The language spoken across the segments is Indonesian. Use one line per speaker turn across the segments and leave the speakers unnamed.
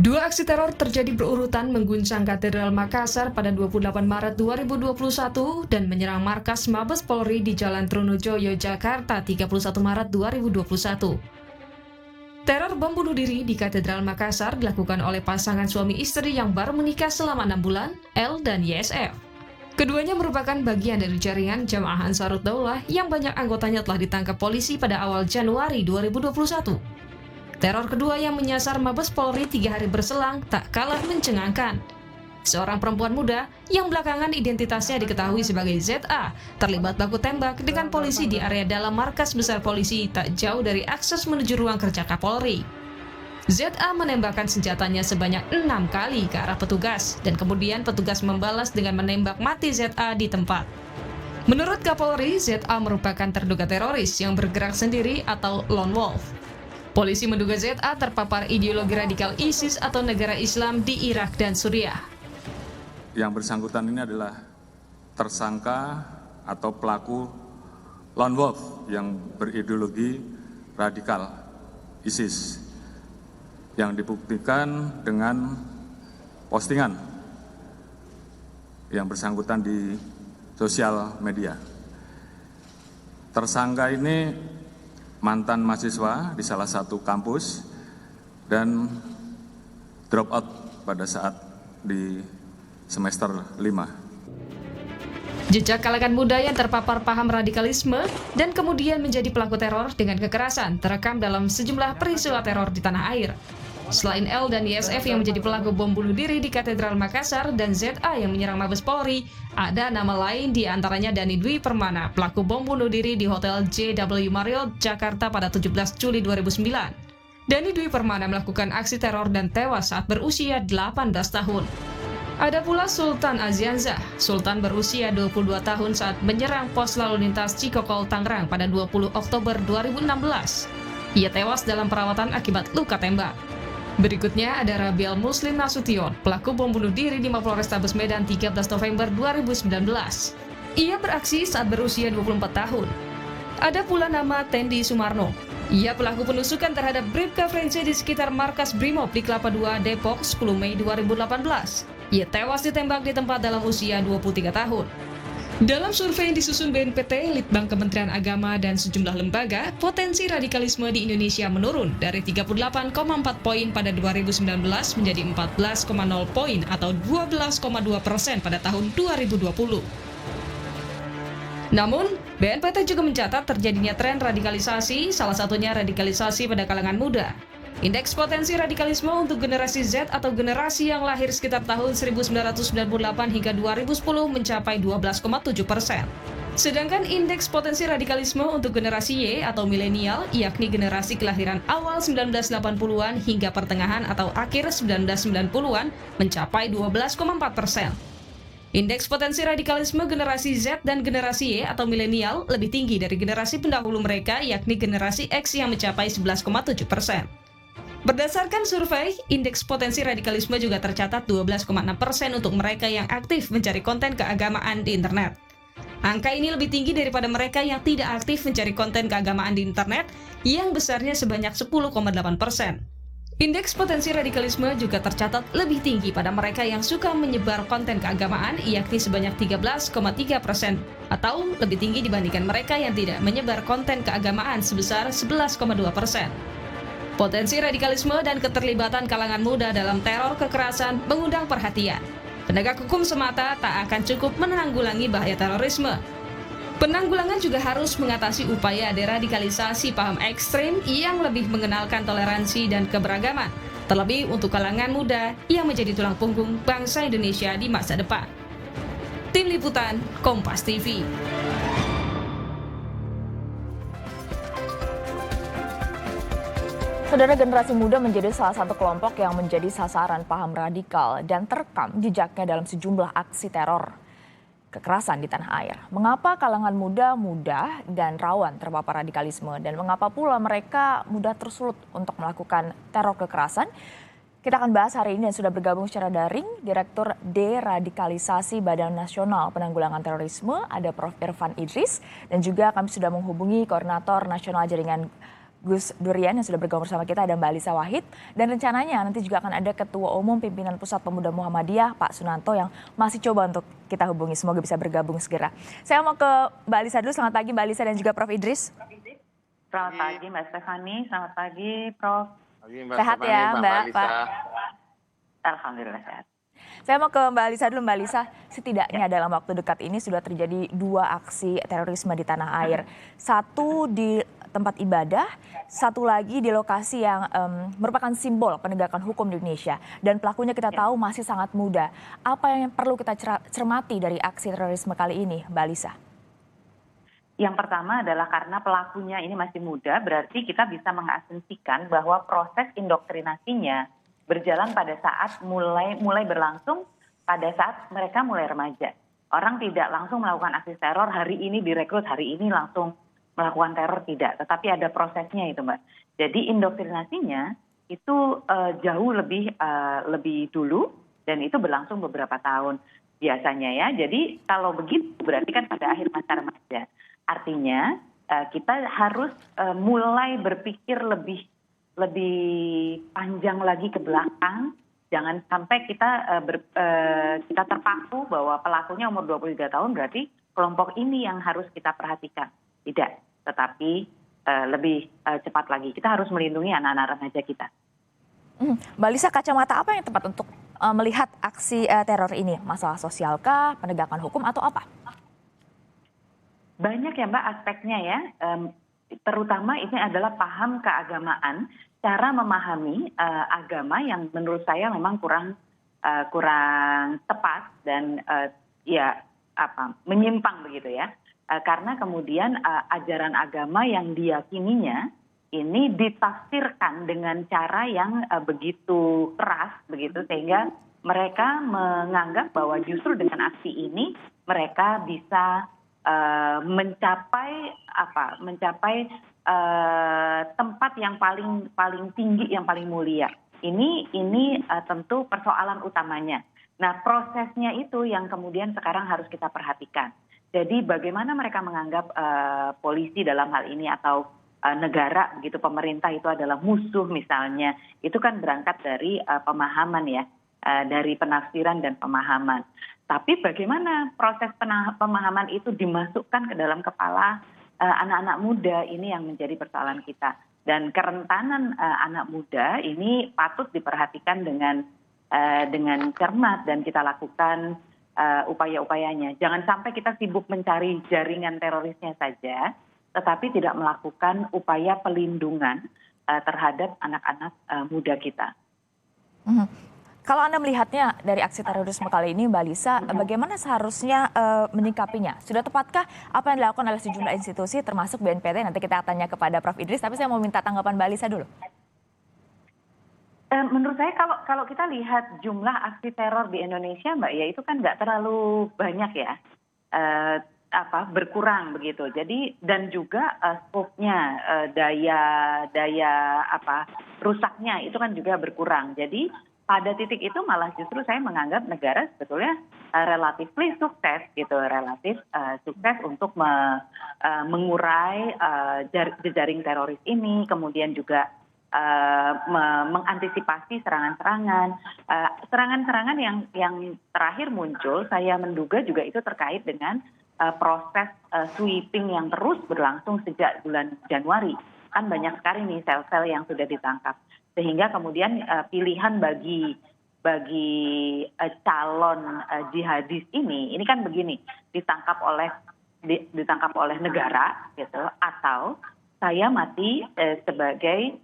Dua aksi teror terjadi berurutan mengguncang Katedral Makassar pada 28 Maret 2021 dan menyerang markas Mabes Polri di Jalan Trunojoyo, Jakarta 31 Maret 2021. Teror bom bunuh diri di Katedral Makassar dilakukan oleh pasangan suami istri yang baru menikah selama 6 bulan, L dan YSF. Keduanya merupakan bagian dari jaringan Jamaah Ansarud Daulah yang banyak anggotanya telah ditangkap polisi pada awal Januari 2021. Teror kedua yang menyasar Mabes Polri 3 hari berselang tak kalah mencengangkan. Seorang perempuan muda yang belakangan identitasnya diketahui sebagai ZA terlibat baku tembak dengan polisi di area dalam markas besar polisi tak jauh dari akses menuju ruang kerja Kapolri. ZA menembakkan senjatanya sebanyak 6 kali ke arah petugas dan kemudian petugas membalas dengan menembak mati ZA di tempat. Menurut Kapolri, ZA merupakan terduga teroris yang bergerak sendiri atau lone wolf. Polisi menduga ZA terpapar ideologi radikal ISIS atau negara Islam di Irak dan Suriah.
Yang bersangkutan ini adalah tersangka atau pelaku lone wolf yang berideologi radikal ISIS yang dibuktikan dengan postingan yang bersangkutan di sosial media. Tersangka ini mantan mahasiswa di salah satu kampus dan drop out pada saat di semester 5.
Jejak kalangan muda yang terpapar paham radikalisme dan kemudian menjadi pelaku teror dengan kekerasan terekam dalam sejumlah peristiwa teror di tanah air. Selain L dan YSF yang menjadi pelaku bom bunuh diri di Katedral Makassar dan ZA yang menyerang Mabes Polri, ada nama lain di antaranya Dani Dwi Permana, pelaku bom bunuh diri di Hotel JW Marriott, Jakarta pada 17 Juli 2009. Dani Dwi Permana melakukan aksi teror dan tewas saat berusia 18 tahun. Ada pula Sultan Azianzah. Sultan berusia 22 tahun saat menyerang pos lalu lintas Cikokol, Tangerang pada 20 Oktober 2016. Ia tewas dalam perawatan akibat luka tembak. Berikutnya ada Rabiel Muslim Nasution, pelaku bom bunuh diri di Mapolrestabes Medan 13 November 2019. Ia beraksi saat berusia 24 tahun. Ada pula nama Tendi Sumarno. Ia pelaku penusukan terhadap Bribka Frenzy di sekitar markas Brimob di Kelapa II, Depok 10 Mei 2018. Ia tewas ditembak di tempat dalam usia 23 tahun. Dalam survei yang disusun BNPT, Litbang Kementerian Agama dan sejumlah lembaga, potensi radikalisme di Indonesia menurun dari 38,4 poin pada 2019 menjadi 14,0 poin atau 12,2% pada tahun 2020. Namun, BNPT juga mencatat terjadinya tren radikalisasi, salah satunya radikalisasi pada kalangan muda. Indeks potensi radikalisme untuk generasi Z atau generasi yang lahir sekitar tahun 1998 hingga 2010 mencapai 12,7%. Sedangkan indeks potensi radikalisme untuk generasi Y atau milenial, yakni generasi kelahiran awal 1980-an hingga pertengahan atau akhir 1990-an, mencapai 12,4%. Indeks potensi radikalisme generasi Z dan generasi Y atau milenial lebih tinggi dari generasi pendahulu mereka, yakni generasi X yang mencapai 11,7%. Berdasarkan survei, indeks potensi radikalisme juga tercatat 12,6% untuk mereka yang aktif mencari konten keagamaan di internet. Angka ini lebih tinggi daripada mereka yang tidak aktif mencari konten keagamaan di internet yang besarnya sebanyak 10,8%. Indeks potensi radikalisme juga tercatat lebih tinggi pada mereka yang suka menyebar konten keagamaan, yakni sebanyak 13,3%, atau lebih tinggi dibandingkan mereka yang tidak menyebar konten keagamaan sebesar 11,2%. Potensi radikalisme dan keterlibatan kalangan muda dalam teror kekerasan mengundang perhatian. Penegak hukum semata tak akan cukup menanggulangi bahaya terorisme. Penanggulangan juga harus mengatasi upaya deradikalisasi paham ekstrim yang lebih mengenalkan toleransi dan keberagaman, terlebih untuk kalangan muda yang menjadi tulang punggung bangsa Indonesia di masa depan. Tim Liputan, Kompas TV.
Saudara, generasi muda menjadi salah satu kelompok yang menjadi sasaran paham radikal dan terekam jejaknya dalam sejumlah aksi teror kekerasan di tanah air. Mengapa kalangan muda mudah dan rawan terpapar radikalisme dan mengapa pula mereka mudah tersulut untuk melakukan teror kekerasan? Kita akan bahas hari ini dan sudah bergabung secara daring Direktur Deradikalisasi Badan Nasional Penanggulangan Terorisme, ada Prof. Irfan Idris, dan juga kami sudah menghubungi Koordinator Nasional Jaringan Gus Durian yang sudah bergabung bersama kita, ada Mbak Alisa Wahid, dan rencananya nanti juga akan ada Ketua Umum Pimpinan Pusat Pemuda Muhammadiyah Pak Sunanto yang masih coba untuk kita hubungi. Semoga bisa bergabung segera. Saya mau ke Mbak Alisa dulu. Selamat pagi Mbak Alisa dan juga Prof Idris.
Selamat pagi Mbak Stefani, selamat pagi Prof.
Pagi, Mbak
Sehat
Stefani,
ya Mbak,
Alisa.
Pak.
Alhamdulillah sehat.
Saya mau ke Mbak Alisa dulu. Mbak Alisa, setidaknya dalam waktu dekat ini sudah terjadi 2 aksi terorisme di tanah air. Satu di tempat ibadah, satu lagi di lokasi yang merupakan simbol penegakan hukum di Indonesia. Dan pelakunya kita tahu masih sangat muda. Apa yang perlu kita cermati dari aksi terorisme kali ini, Mbak Alisa?
Yang pertama adalah karena pelakunya ini masih muda, berarti kita bisa mengasumsikan bahwa proses indoktrinasinya berjalan pada saat mulai berlangsung pada saat mereka mulai remaja. Orang tidak langsung melakukan aksi teror, hari ini direkrut, hari ini langsung melakukan teror, tidak. Tetapi ada prosesnya itu Mbak. Jadi indoktrinasinya itu jauh lebih dulu dan itu berlangsung beberapa tahun biasanya ya. Jadi kalau begitu berarti kan pada akhir masa remaja. Artinya kita harus mulai berpikir lebih panjang lagi ke belakang. Jangan sampai kita terpaku bahwa pelakunya umur 23 tahun berarti kelompok ini yang harus kita perhatikan. Tidak, tetapi lebih cepat lagi. Kita harus melindungi anak-anak remaja kita.
Mbak Alisa, kacamata apa yang tepat untuk melihat aksi teror ini? Masalah sosialkah, penegakan hukum atau apa?
Banyak ya Mbak aspeknya ya. Terutama ini adalah paham keagamaan, cara memahami agama yang menurut saya memang kurang tepat dan menyimpang begitu ya. Karena kemudian ajaran agama yang diyakininya ini ditafsirkan dengan cara yang begitu keras begitu sehingga mereka menganggap bahwa justru dengan aksi ini mereka bisa mencapai tempat yang paling tinggi, yang paling mulia. Ini tentu persoalan utamanya. Nah, prosesnya itu yang kemudian sekarang harus kita perhatikan. Jadi bagaimana mereka menganggap polisi dalam hal ini atau negara begitu, pemerintah itu adalah musuh misalnya. Itu kan berangkat dari pemahaman ya, dari penafsiran dan pemahaman. Tapi bagaimana proses pemahaman itu dimasukkan ke dalam kepala anak-anak muda, ini yang menjadi persoalan kita. Dan kerentanan anak muda ini patut diperhatikan dengan cermat dan kita lakukan upaya-upayanya. Jangan sampai kita sibuk mencari jaringan terorisnya saja, tetapi tidak melakukan upaya pelindungan terhadap anak-anak muda kita.
Kalau Anda melihatnya dari aksi terorisme kali ini, Mbak Alisa, bagaimana seharusnya menyikapinya? Sudah tepatkah apa yang dilakukan oleh sejumlah institusi, termasuk BNPT? Nanti kita tanya kepada Prof Idris, tapi saya mau minta tanggapan Mbak Alisa dulu.
Menurut saya kalau kita lihat jumlah aksi teror di Indonesia, Mbak, ya itu kan nggak terlalu banyak ya, berkurang begitu. Jadi dan juga skopnya, daya rusaknya itu kan juga berkurang. Jadi pada titik itu malah justru saya menganggap negara sebetulnya relatif sukses gitu, sukses untuk mengurai jejaring teroris ini, kemudian juga mengantisipasi serangan-serangan yang terakhir muncul. Saya menduga juga itu terkait dengan proses sweeping yang terus berlangsung sejak bulan Januari. Kan banyak sekali nih sel-sel yang sudah ditangkap. Sehingga kemudian pilihan bagi calon jihadis ini kan begini, ditangkap oleh negara gitu, atau saya mati sebagai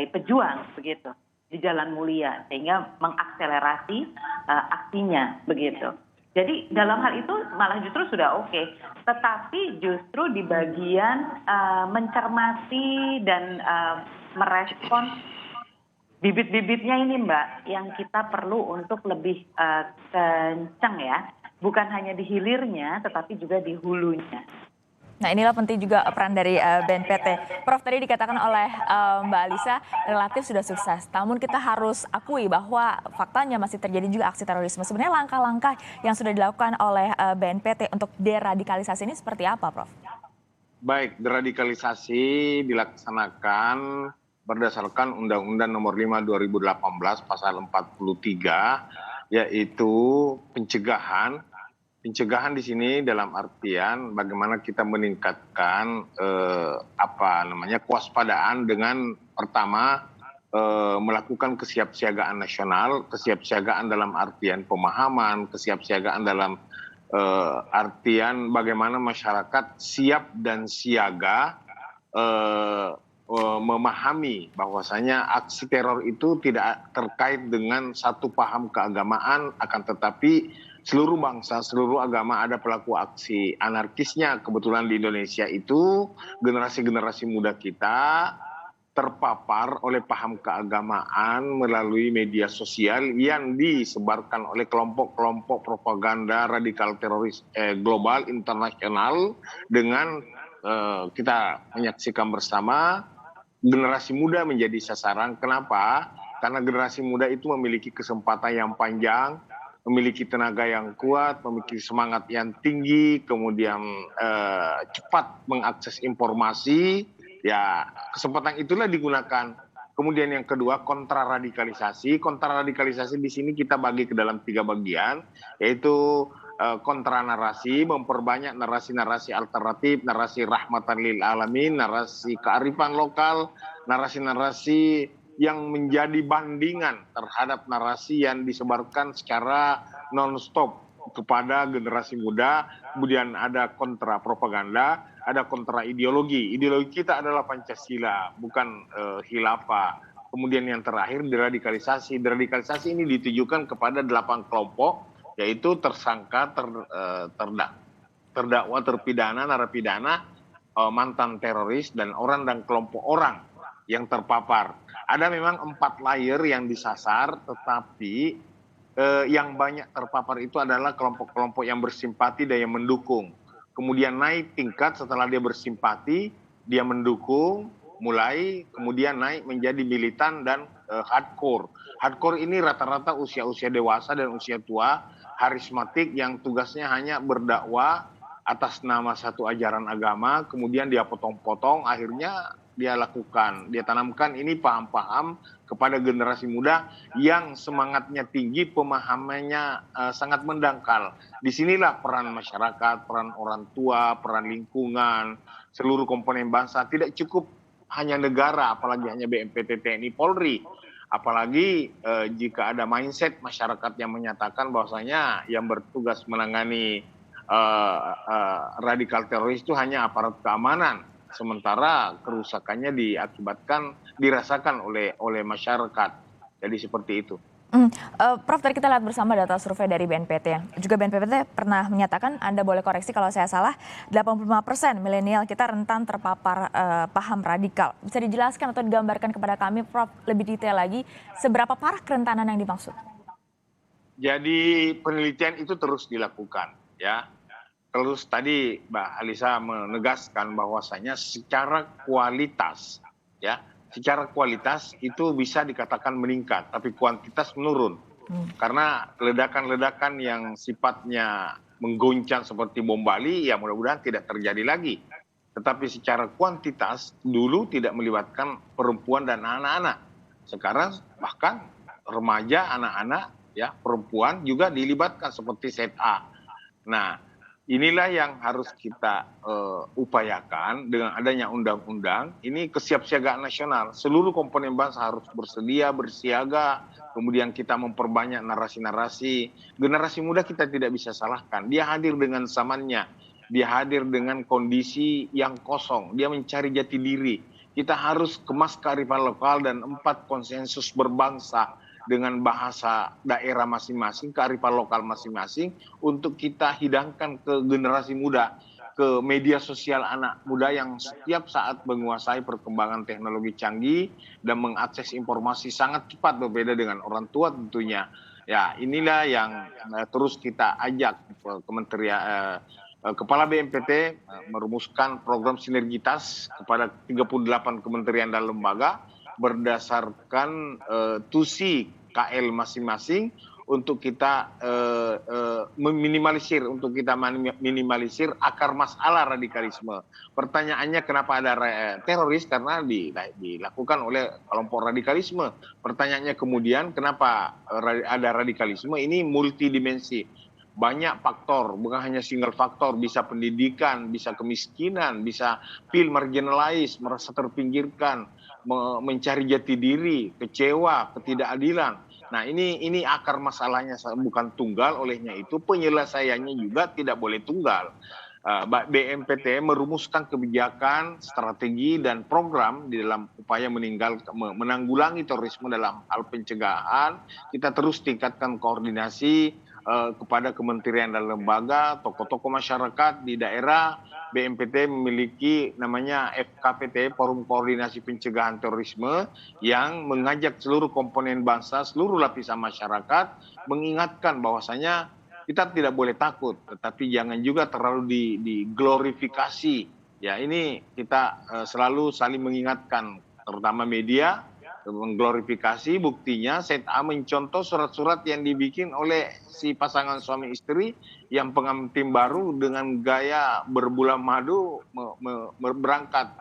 pejuang begitu di jalan mulia, sehingga mengakselerasi aksinya begitu. Jadi dalam hal itu malah justru sudah oke. Tetapi justru di bagian mencermati dan merespon bibit-bibitnya ini Mbak, yang kita perlu untuk lebih kencang ya. Bukan hanya di hilirnya, tetapi juga di hulunya.
Nah, inilah penting juga peran dari BNPT. Prof, tadi dikatakan oleh Mbak Alisa relatif sudah sukses. Namun kita harus akui bahwa faktanya masih terjadi juga aksi terorisme. Sebenarnya langkah-langkah yang sudah dilakukan oleh BNPT untuk deradikalisasi ini seperti apa, Prof?
Baik, deradikalisasi dilaksanakan berdasarkan Undang-Undang Nomor 5 2018 Pasal 43, yaitu pencegahan. Pencegahan di sini dalam artian bagaimana kita meningkatkan kewaspadaan dengan pertama melakukan kesiapsiagaan nasional, kesiapsiagaan dalam artian pemahaman, kesiapsiagaan dalam artian bagaimana masyarakat siap dan siaga memahami bahwasanya aksi teror itu tidak terkait dengan satu paham keagamaan, akan tetapi seluruh bangsa, seluruh agama ada pelaku aksi anarkisnya. Kebetulan di Indonesia itu generasi-generasi muda kita terpapar oleh paham keagamaan melalui media sosial yang disebarkan oleh kelompok-kelompok propaganda radikal teroris global internasional dengan kita menyaksikan bersama generasi muda menjadi sasaran. Kenapa? Karena generasi muda itu memiliki kesempatan yang panjang, memiliki tenaga yang kuat, memiliki semangat yang tinggi, kemudian cepat mengakses informasi. Ya, kesempatan itulah digunakan. Kemudian yang kedua, kontraradikalisasi. Kontraradikalisasi di sini kita bagi ke dalam 3 bagian, yaitu kontra narasi, memperbanyak narasi-narasi alternatif, narasi rahmatan lil alamin, narasi kearifan lokal, narasi-narasi yang menjadi bandingan terhadap narasi yang disebarkan secara non-stop kepada generasi muda. Kemudian ada kontra propaganda, ada kontra ideologi. Ideologi kita adalah Pancasila, bukan khilafah. Kemudian yang terakhir deradikalisasi. Deradikalisasi ini ditujukan kepada 8 kelompok, yaitu tersangka, terdakwa, terpidana, narapidana, mantan teroris, dan orang dan kelompok orang yang terpapar. Ada memang 4 layer yang disasar, tetapi yang banyak terpapar itu adalah kelompok-kelompok yang bersimpati dan yang mendukung. Kemudian naik tingkat setelah dia bersimpati, dia mendukung, kemudian naik menjadi militan dan hardcore. Hardcore ini rata-rata usia-usia dewasa dan usia tua, harismatik yang tugasnya hanya berdakwah atas nama satu ajaran agama, kemudian dia potong-potong, akhirnya dia lakukan, dia tanamkan ini paham-paham kepada generasi muda yang semangatnya tinggi, pemahamannya sangat mendangkal. Disinilah peran masyarakat, peran orang tua, peran lingkungan, seluruh komponen bangsa. Tidak cukup hanya negara, apalagi hanya BNPT, TNI, Polri. Apalagi jika ada mindset masyarakat yang menyatakan bahwasanya yang bertugas menangani radikal teroris itu hanya aparat keamanan, sementara kerusakannya dirasakan oleh masyarakat. Jadi seperti itu.
Prof, tadi kita lihat bersama data survei dari BNPT. Juga BNPT pernah menyatakan, Anda boleh koreksi kalau saya salah, 85% milenial kita rentan terpapar paham radikal. Bisa dijelaskan atau digambarkan kepada kami, Prof, lebih detail lagi, seberapa parah kerentanan yang dimaksud?
Jadi penelitian itu terus dilakukan, ya. Terus tadi Mbak Alisa menegaskan bahwasanya secara kualitas, ya. Secara kualitas itu bisa dikatakan meningkat, tapi kuantitas menurun. Karena ledakan-ledakan yang sifatnya menggoncang seperti bom Bali, ya mudah-mudahan tidak terjadi lagi. Tetapi secara kuantitas dulu tidak melibatkan perempuan dan anak-anak. Sekarang bahkan remaja, anak-anak, ya perempuan juga dilibatkan seperti ZA. Nah, inilah yang harus kita upayakan dengan adanya undang-undang. Ini kesiapsiagaan nasional. Seluruh komponen bangsa harus bersedia, bersiaga. Kemudian kita memperbanyak narasi-narasi. Generasi muda kita tidak bisa salahkan. Dia hadir dengan zamannya. Dia hadir dengan kondisi yang kosong. Dia mencari jati diri. Kita harus kemas kearifan lokal dan 4 konsensus berbangsa dengan bahasa daerah masing-masing, kearifan lokal masing-masing, untuk kita hidangkan ke generasi muda, ke media sosial anak muda yang setiap saat menguasai perkembangan teknologi canggih dan mengakses informasi sangat cepat, berbeda dengan orang tua tentunya. Ya, inilah yang terus kita ajak Kementerian Kepala BNPT merumuskan program sinergitas kepada 38 kementerian dan lembaga berdasarkan tusi KL masing-masing untuk kita minimalisir akar masalah radikalisme. Pertanyaannya kenapa ada teroris? Karena dilakukan oleh kelompok radikalisme. Pertanyaannya kemudian kenapa ada radikalisme? Ini multidimensi. Banyak faktor, bukan hanya single faktor, bisa pendidikan, bisa kemiskinan, bisa feel marginalized, merasa terpinggirkan, mencari jati diri, kecewa, ketidakadilan. Nah ini akar masalahnya bukan tunggal, olehnya itu penyelesaiannya juga tidak boleh tunggal. BNPT merumuskan kebijakan, strategi, dan program di dalam upaya menanggulangi terorisme dalam hal pencegahan. Kita terus tingkatkan koordinasi kepada kementerian dan lembaga, tokoh-tokoh masyarakat di daerah. BNPT memiliki namanya FKPT, Forum Koordinasi Pencegahan Terorisme, yang mengajak seluruh komponen bangsa, seluruh lapisan masyarakat, mengingatkan bahwasanya kita tidak boleh takut, tetapi jangan juga terlalu diglorifikasi. Ya, ini kita selalu saling mengingatkan, terutama media, mengglorifikasi. Buktinya ZA mencontoh surat-surat yang dibikin oleh si pasangan suami istri yang pengantin baru dengan gaya berbulan madu berangkat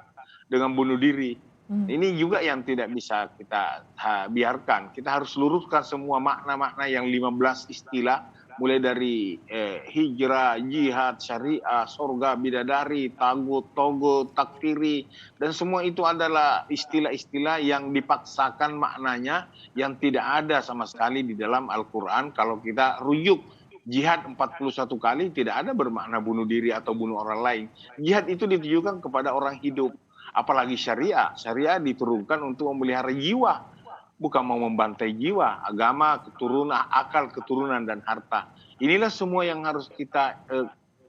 dengan bunuh diri. Ini juga yang tidak bisa kita biarkan. Kita harus luruskan semua makna-makna yang 15 istilah, mulai dari hijrah, jihad, syariah, surga, bidadari, tagut, togut, takfiri, dan semua itu adalah istilah-istilah yang dipaksakan maknanya, yang tidak ada sama sekali di dalam Al-Quran. Kalau kita rujuk jihad 41 kali, tidak ada bermakna bunuh diri atau bunuh orang lain. Jihad itu ditujukan kepada orang hidup. Apalagi syariah. Syariah diturunkan untuk memelihara jiwa, bukan mau membantai jiwa, agama, keturunan, akal, keturunan, dan harta. Inilah semua yang harus kita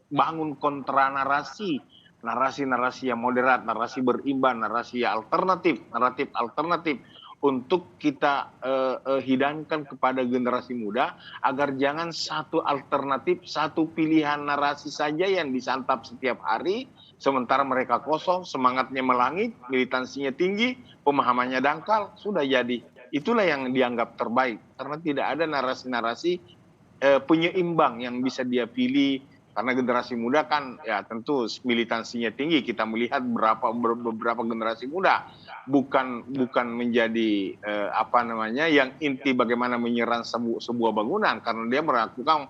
bangun kontra narasi. Narasi-narasi yang moderat, narasi berimbang, narasi alternatif, naratif alternatif. Untuk kita hidangkan kepada generasi muda, agar jangan satu alternatif, satu pilihan narasi saja yang disantap setiap hari, sementara mereka kosong, semangatnya melangit, militansinya tinggi, pemahamannya dangkal, sudah jadi. Itulah yang dianggap terbaik, karena tidak ada narasi-narasi penyeimbang yang bisa dia pilih. Karena generasi muda kan ya tentu militansinya tinggi. Kita melihat beberapa generasi muda bukan menjadi yang inti bagaimana menyerang sebuah bangunan, karena dia melakukan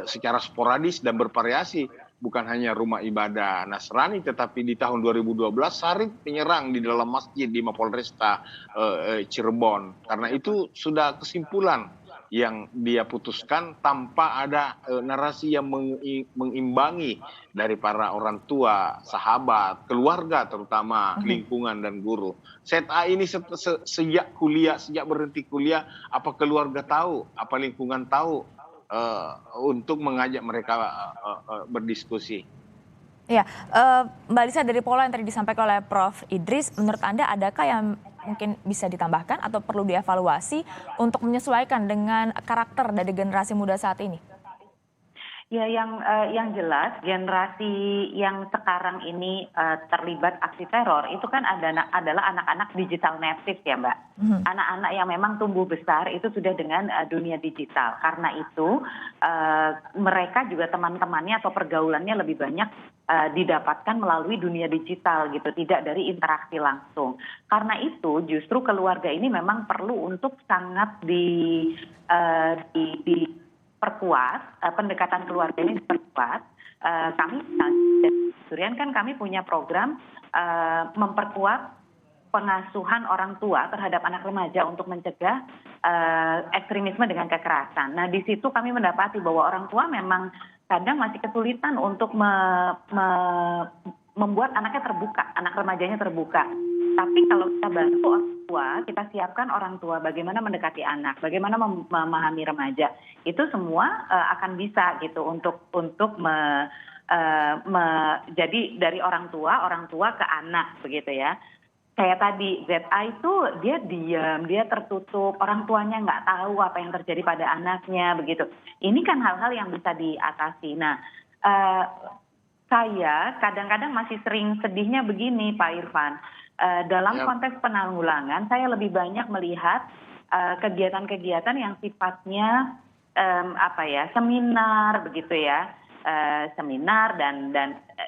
secara sporadis dan bervariasi. Bukan hanya rumah ibadah Nasrani, tetapi di tahun 2012 Sarif menyerang di dalam masjid di Mapolresta Cirebon. Karena itu sudah kesimpulan yang dia putuskan tanpa ada narasi yang mengimbangi dari para orang tua, sahabat, keluarga, terutama lingkungan dan guru. ZA ini sejak berhenti kuliah, apa keluarga tahu, apa lingkungan tahu, untuk mengajak mereka berdiskusi.
Ya, Mbak Lisa, dari pola yang tadi disampaikan oleh Prof. Idris, menurut Anda adakah yang mungkin bisa ditambahkan atau perlu dievaluasi untuk menyesuaikan dengan karakter dari generasi muda saat ini?
Ya, yang jelas generasi yang sekarang ini terlibat aksi teror itu kan adalah anak-anak digital native ya Mbak. Anak-anak yang memang tumbuh besar itu sudah dengan dunia digital. Karena itu mereka juga teman-temannya atau pergaulannya lebih banyak didapatkan melalui dunia digital gitu, tidak dari interaksi langsung. Karena itu justru keluarga ini memang perlu untuk sangat diperkuat, pendekatan keluarga ini diperkuat. Kami dari Durian kan kami punya program memperkuat pengasuhan orang tua terhadap anak remaja untuk mencegah ekstremisme dengan kekerasan. Nah, di situ kami mendapati bahwa orang tua memang kadang masih kesulitan untuk membuat anaknya terbuka, anak remajanya terbuka. Tapi kalau kita bantu orang tua, kita siapkan orang tua bagaimana mendekati anak, bagaimana memahami remaja, itu semua akan bisa gitu untuk jadi dari orang tua ke anak begitu ya. Kayak tadi ZA itu dia diam, dia tertutup, orang tuanya nggak tahu apa yang terjadi pada anaknya begitu. Ini kan hal-hal yang bisa diatasi. Nah, saya kadang-kadang masih sering sedihnya begini Pak Irfan. Dalam konteks penanggulangan, saya lebih banyak melihat kegiatan-kegiatan yang sifatnya seminar begitu ya, seminar dan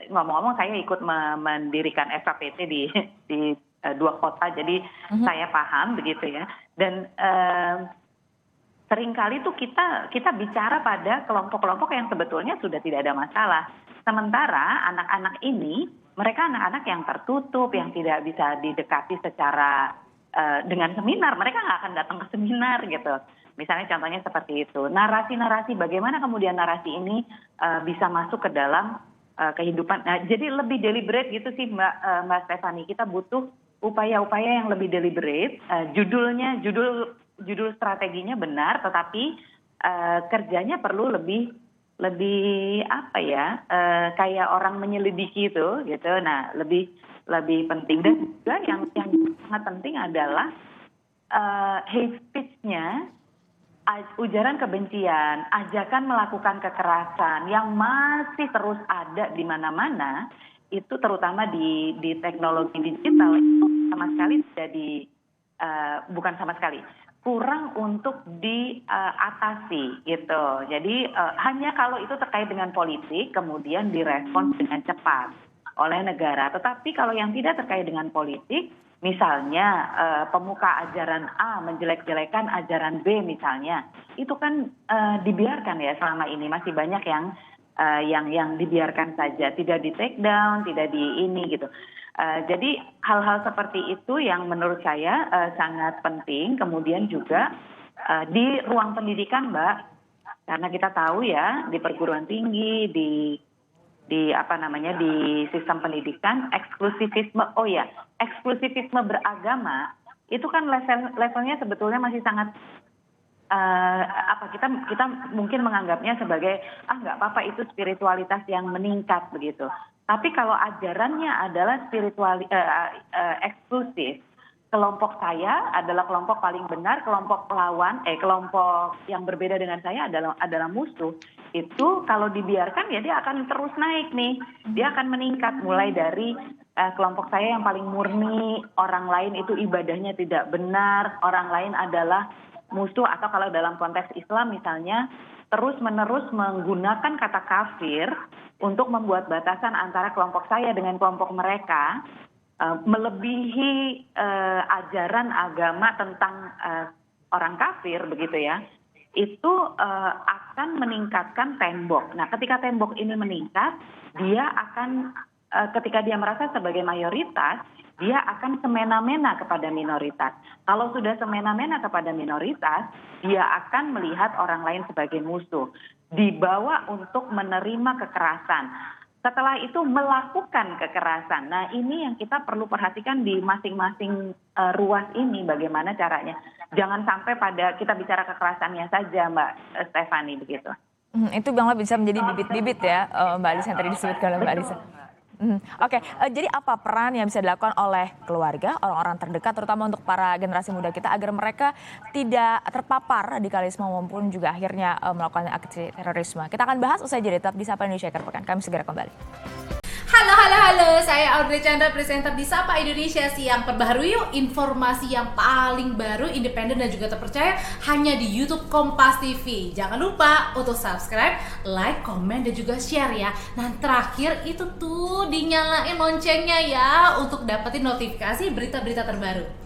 ngomong-ngomong saya ikut mendirikan FKPT di 2 kota, jadi saya paham begitu ya. Dan seringkali tuh kita bicara pada kelompok-kelompok yang sebetulnya sudah tidak ada masalah. Sementara anak-anak ini mereka anak-anak yang tertutup, yang tidak bisa didekati secara dengan seminar, mereka nggak akan datang ke seminar gitu. Misalnya contohnya seperti itu. Narasi-narasi, bagaimana kemudian narasi ini bisa masuk ke dalam kehidupan. Nah, jadi lebih deliberate gitu sih Mbak Stephanie. Kita butuh upaya-upaya yang lebih deliberate. Judul strateginya benar, tetapi kerjanya perlu lebih kayak orang menyelidiki itu gitu. Nah, lebih penting. Dan juga yang sangat penting adalah hate speech-nya, ujaran kebencian, ajakan melakukan kekerasan yang masih terus ada di mana-mana, itu terutama di teknologi digital itu sama sekali kurang untuk diatasi gitu. Jadi hanya kalau itu terkait dengan politik kemudian direspons dengan cepat oleh negara. Tetapi kalau yang tidak terkait dengan politik, misalnya pemuka ajaran A menjelek-jelekan ajaran B misalnya, itu kan dibiarkan ya selama ini, masih banyak yang dibiarkan saja, tidak di take down, tidak di ini gitu. Jadi hal-hal seperti itu yang menurut saya sangat penting. Kemudian juga di ruang pendidikan, Mbak, karena kita tahu ya di perguruan tinggi, di sistem pendidikan, eksklusifisme beragama itu kan levelnya sebetulnya masih sangat kita mungkin menganggapnya sebagai nggak apa-apa, itu spiritualitas yang meningkat begitu. Tapi kalau ajarannya adalah eksklusif, kelompok saya adalah kelompok paling benar, kelompok yang berbeda dengan saya adalah musuh. Itu kalau dibiarkan ya dia akan terus naik nih, dia akan meningkat mulai dari kelompok saya yang paling murni, orang lain itu ibadahnya tidak benar, orang lain adalah musuh, atau kalau dalam konteks Islam misalnya terus-menerus menggunakan kata kafir untuk membuat batasan antara kelompok saya dengan kelompok mereka, melebihi ajaran agama tentang orang kafir begitu ya, itu akan meningkatkan tembok. Nah, ketika tembok ini meningkat, dia akan ketika dia merasa sebagai mayoritas, dia akan semena-mena kepada minoritas. Kalau sudah semena-mena kepada minoritas, dia akan melihat orang lain sebagai musuh, dibawa untuk menerima kekerasan. Setelah itu melakukan kekerasan. Nah, ini yang kita perlu perhatikan di masing-masing ruas ini, bagaimana caranya. Jangan sampai pada kita bicara kekerasannya saja, Mbak Stephanie, begitu.
Itu Bang bisa menjadi bibit-bibit ya, Mbak Alisa, yang tadi disebutkan oleh Mbak Alisa. Oke, jadi apa peran yang bisa dilakukan oleh keluarga, orang-orang terdekat, terutama untuk para generasi muda kita, agar mereka tidak terpapar radikalisme maupun juga akhirnya melakukan aksi terorisme? Kita akan bahas usai jeda, tetap di Sapa Indonesia Akhir Pekan. Kami segera kembali.
Halo, saya Audrey Chandra, presenter di Sapa Indonesia Siang. Perbaharui yuk informasi yang paling baru, independen dan juga terpercaya hanya di YouTube Kompas TV. Jangan lupa untuk subscribe, like, komen, dan juga share ya. Nah, terakhir itu tuh dinyalain loncengnya ya untuk dapetin notifikasi berita-berita terbaru.